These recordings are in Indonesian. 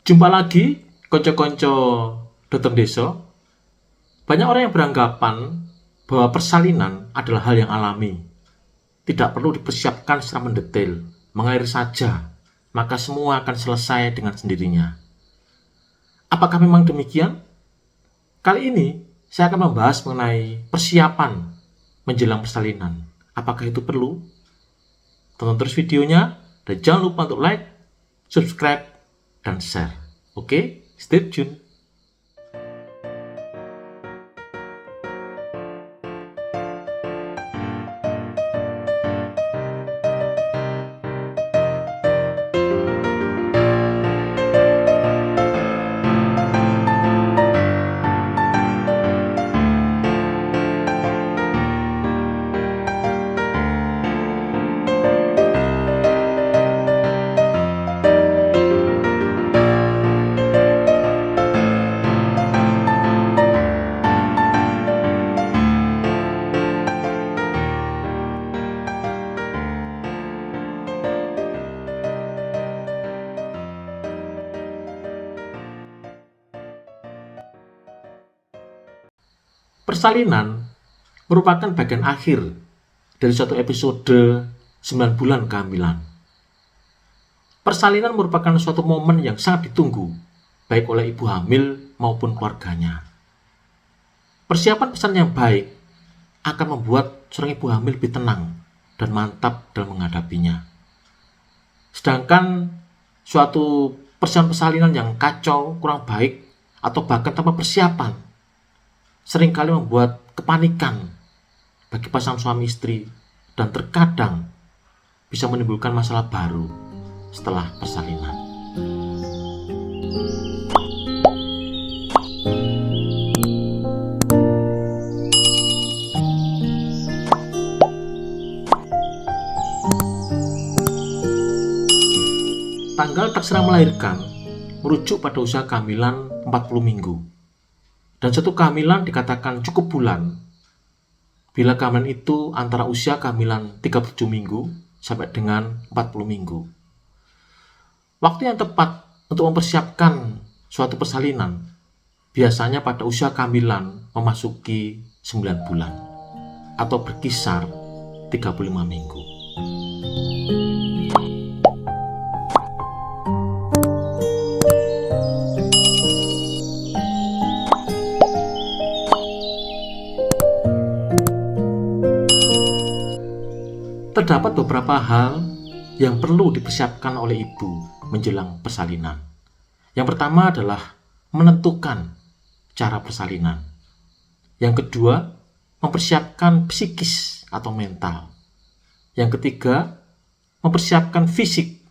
Jumpa lagi, konco-konco Doteng Deso. Banyak orang yang beranggapan bahwa persalinan adalah hal yang alami. Tidak perlu dipersiapkan secara mendetail, mengalir saja, maka semua akan selesai dengan sendirinya. Apakah memang demikian? Kali ini, saya akan membahas mengenai persiapan menjelang persalinan. Apakah itu perlu? Tonton terus videonya, dan jangan lupa untuk like, subscribe, dan share. Oke, stay tune. Persalinan merupakan bagian akhir dari suatu episode 9 bulan kehamilan. Persalinan merupakan suatu momen yang sangat ditunggu, baik oleh ibu hamil maupun keluarganya. Persiapan pesan yang baik akan membuat seorang ibu hamil lebih tenang dan mantap dalam menghadapinya. Sedangkan suatu persiapan persalinan yang kacau, kurang baik, atau bahkan tanpa persiapan seringkali membuat kepanikan bagi pasangan suami istri dan terkadang bisa menimbulkan masalah baru setelah persalinan. Tanggal taksirah melahirkan merujuk pada usia kehamilan 40 minggu. Dan satu kehamilan dikatakan cukup bulan bila kehamilan itu antara usia kehamilan 37 minggu sampai dengan 40 minggu. Waktu yang tepat untuk mempersiapkan suatu persalinan biasanya pada usia kehamilan memasuki 9 bulan atau berkisar 35 minggu. Terdapat beberapa hal yang perlu dipersiapkan oleh ibu menjelang persalinan. Yang pertama adalah menentukan cara persalinan. Yang kedua, mempersiapkan psikis atau mental. Yang ketiga, mempersiapkan fisik.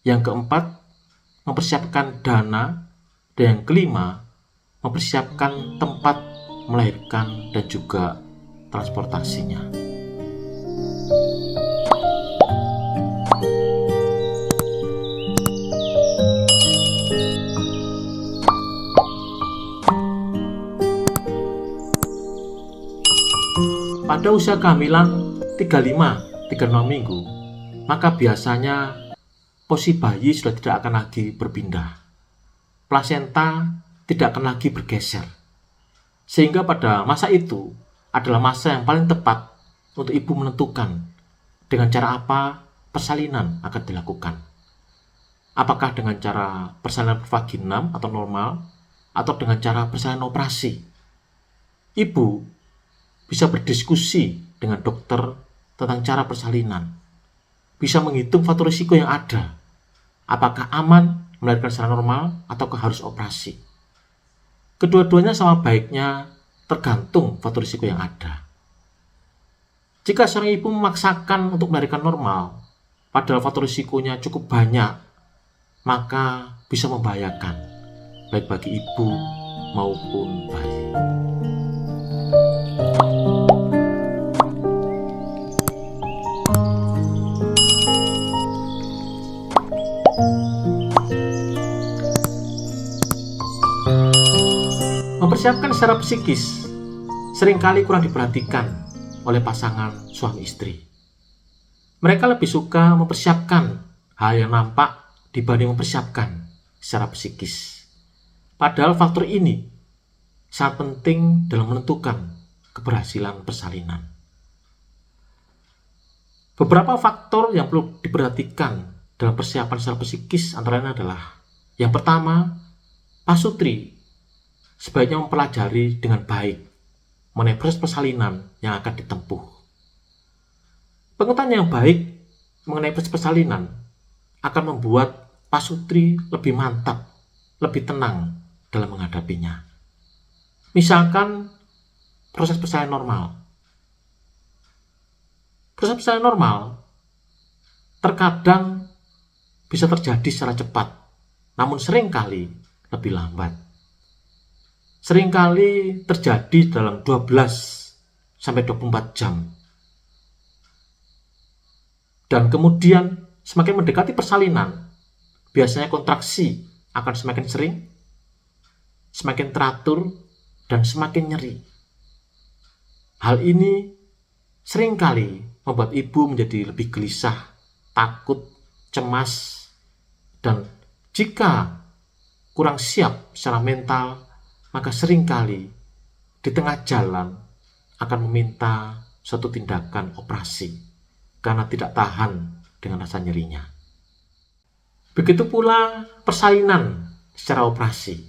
Yang keempat, mempersiapkan dana. Dan yang kelima, mempersiapkan tempat melahirkan dan juga transportasinya. Pada usia kehamilan 35-36 minggu, maka biasanya posisi bayi sudah tidak akan lagi berpindah. Plasenta tidak akan lagi bergeser. Sehingga pada masa itu adalah masa yang paling tepat untuk ibu menentukan dengan cara apa persalinan akan dilakukan. Apakah dengan cara persalinan vaginam atau normal, atau dengan cara persalinan operasi. Ibu bisa berdiskusi dengan dokter tentang cara persalinan. Bisa menghitung faktor risiko yang ada. Apakah aman melahirkan secara normal ataukah harus operasi. Kedua-duanya sama baiknya tergantung faktor risiko yang ada. Jika seorang ibu memaksakan untuk melahirkan normal, padahal faktor risikonya cukup banyak, maka bisa membahayakan, baik bagi ibu maupun bayi. Mempersiapkan secara psikis seringkali kurang diperhatikan oleh pasangan suami istri. Mereka lebih suka mempersiapkan hal yang nampak dibanding mempersiapkan secara psikis. Padahal faktor ini sangat penting dalam menentukan keberhasilan persalinan. Beberapa faktor yang perlu diperhatikan dalam persiapan secara psikis antara lain adalah: yang pertama, pasutri sebaiknya mempelajari dengan baik mengenai proses persalinan yang akan ditempuh. Pengetahuan yang baik mengenai proses persalinan akan membuat pasutri lebih mantap, lebih tenang dalam menghadapinya. Misalkan proses persalinan normal. Proses persalinan normal terkadang bisa terjadi secara cepat, namun seringkali lebih lambat. Seringkali terjadi dalam 12-24 jam. Dan kemudian semakin mendekati persalinan, biasanya kontraksi akan semakin sering, semakin teratur, dan semakin nyeri. Hal ini seringkali membuat ibu menjadi lebih gelisah, takut, cemas, dan jika kurang siap secara mental, maka seringkali di tengah jalan akan meminta suatu tindakan operasi karena tidak tahan dengan rasa nyerinya. Begitu pula persalinan secara operasi.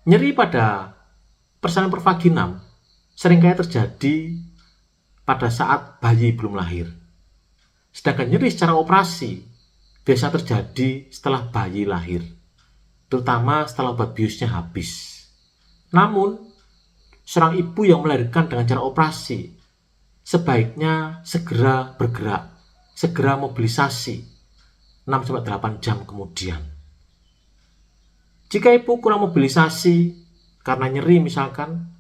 Nyeri pada persalinan pervaginam seringkali terjadi pada saat bayi belum lahir. Sedangkan nyeri secara operasi biasa terjadi setelah bayi lahir, terutama setelah obat biusnya habis. Namun, seorang ibu yang melahirkan dengan cara operasi sebaiknya segera bergerak, segera mobilisasi 6-8 jam kemudian. Jika ibu kurang mobilisasi karena nyeri misalkan,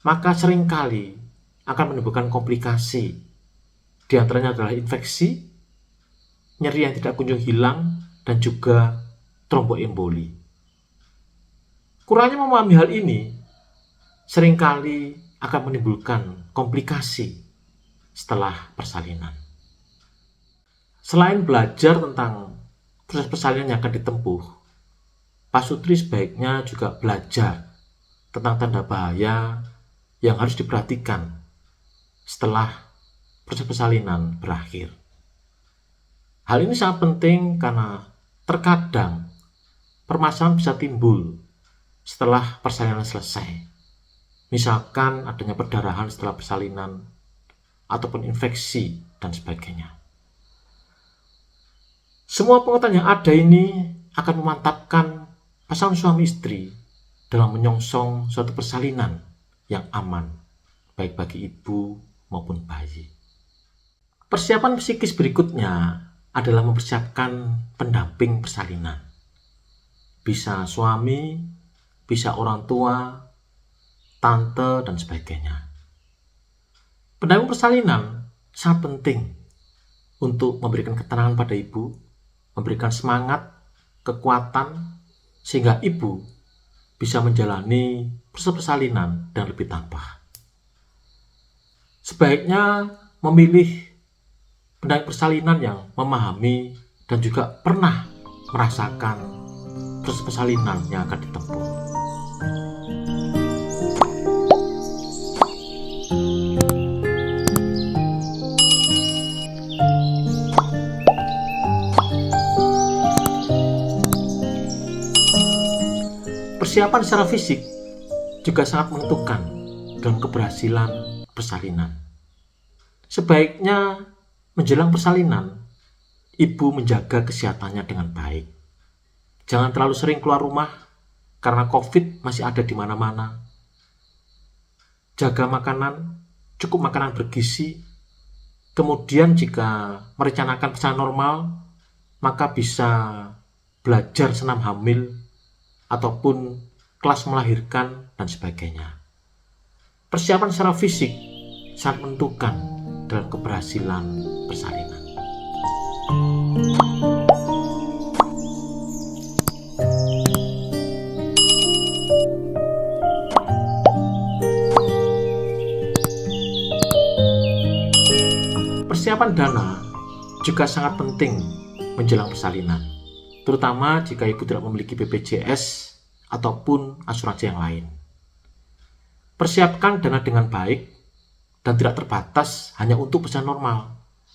maka seringkali akan menimbulkan komplikasi. Di antaranya adalah infeksi, nyeri yang tidak kunjung hilang, dan juga tromboemboli. Kurangnya memahami hal ini seringkali akan menimbulkan komplikasi setelah persalinan. Selain belajar tentang proses persalinan yang akan ditempuh, pasutri sebaiknya juga belajar tentang tanda bahaya yang harus diperhatikan setelah proses persalinan berakhir. Hal ini sangat penting karena terkadang permasalahan bisa timbul setelah persalinan selesai. Misalkan adanya perdarahan setelah persalinan ataupun infeksi dan sebagainya. Semua pengetahuan yang ada ini akan memantapkan pasangan suami istri dalam menyongsong suatu persalinan yang aman, baik bagi ibu maupun bayi. Persiapan psikis berikutnya adalah mempersiapkan pendamping persalinan. Bisa suami, bisa orang tua, tante, dan sebagainya. Pendamping persalinan sangat penting untuk memberikan ketenangan pada ibu, memberikan semangat, kekuatan, sehingga ibu bisa menjalani proses persalinan dan lebih tabah. Sebaiknya memilih pendamping persalinan yang memahami dan juga pernah merasakan proses persalinan yang akan ditempuh. Persiapan secara fisik juga sangat menentukan dalam keberhasilan persalinan. Sebaiknya menjelang persalinan, ibu menjaga kesehatannya dengan baik. Jangan terlalu sering keluar rumah karena COVID masih ada di mana-mana. Jaga makanan, cukup makanan bergizi. Kemudian jika merencanakan persalinan normal, maka bisa belajar senam hamil ataupun kelas melahirkan dan sebagainya. Persiapan secara fisik sangat menentukan dalam keberhasilan persalinan. Persiapan dana juga sangat penting menjelang persalinan. terutama jika ibu tidak memiliki BPJS ataupun asuransi yang lain. Persiapkan dana dengan baik dan tidak terbatas hanya untuk persalinan normal,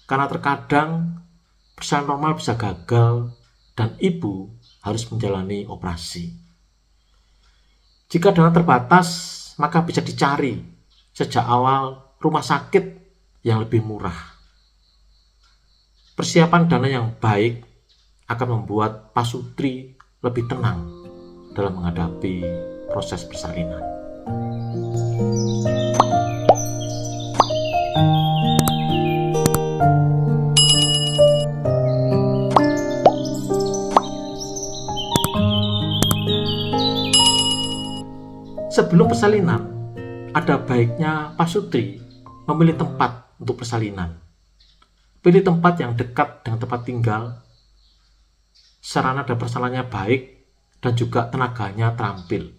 karena terkadang persalinan normal bisa gagal dan ibu harus menjalani operasi. Jika dana terbatas, maka bisa dicari sejak awal rumah sakit yang lebih murah. Persiapan dana yang baik akan membuat pasutri lebih tenang dalam menghadapi proses persalinan. Sebelum persalinan, ada baiknya pasutri memilih tempat untuk persalinan. Pilih tempat yang dekat dengan tempat tinggal, sarana dan prasarananya baik, dan juga tenaganya terampil.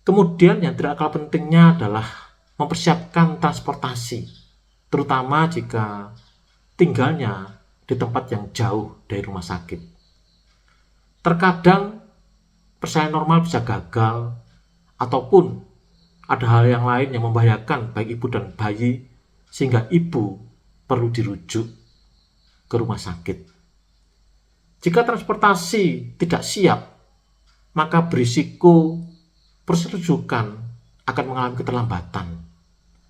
Kemudian yang tidak kalah pentingnya adalah mempersiapkan transportasi, terutama jika tinggalnya di tempat yang jauh dari rumah sakit. Terkadang persalinan normal bisa gagal, ataupun ada hal yang lain yang membahayakan baik ibu dan bayi, sehingga ibu perlu dirujuk ke rumah sakit. Jika transportasi tidak siap, maka berisiko proses rujukan akan mengalami keterlambatan,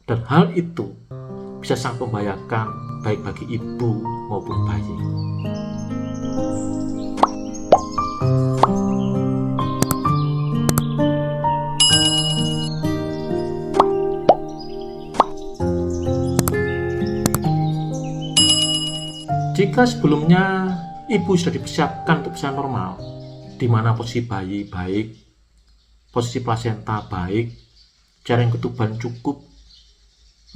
dan hal itu bisa sangat membahayakan baik bagi ibu maupun bayi. Jika sebelumnya ibu sudah dipersiapkan untuk persalinan normal, di mana posisi bayi baik, posisi plasenta baik, jaring ketuban cukup,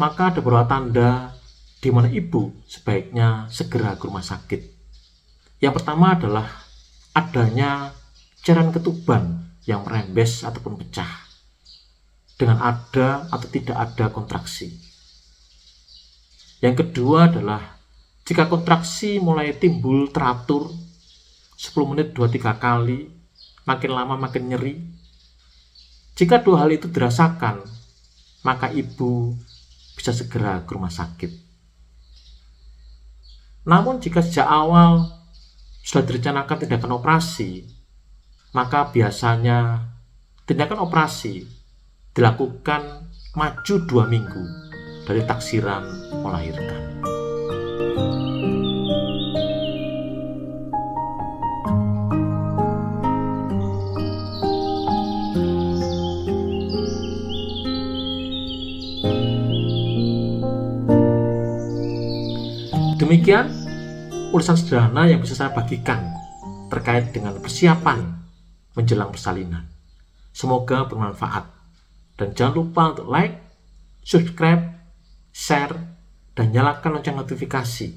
maka ada beberapa tanda di mana ibu sebaiknya segera ke rumah sakit. Yang pertama adalah adanya cairan ketuban yang merembes ataupun pecah, dengan ada atau tidak ada kontraksi. Yang kedua adalah jika kontraksi mulai timbul teratur 10 menit 2-3 kali, makin lama makin nyeri. Jika dua hal itu dirasakan, maka ibu bisa segera ke rumah sakit. Namun jika sejak awal sudah direncanakan tindakan operasi, maka biasanya tindakan operasi dilakukan maju 2 minggu dari taksiran melahirkan. Demikian ulasan sederhana yang bisa saya bagikan terkait dengan persiapan menjelang persalinan. Semoga bermanfaat, dan jangan lupa untuk like, subscribe, share, dan nyalakan lonceng notifikasi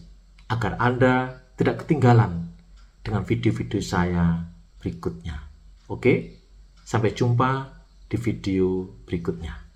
agar Anda tidak ketinggalan dengan video-video saya berikutnya. Oke, sampai jumpa di video berikutnya.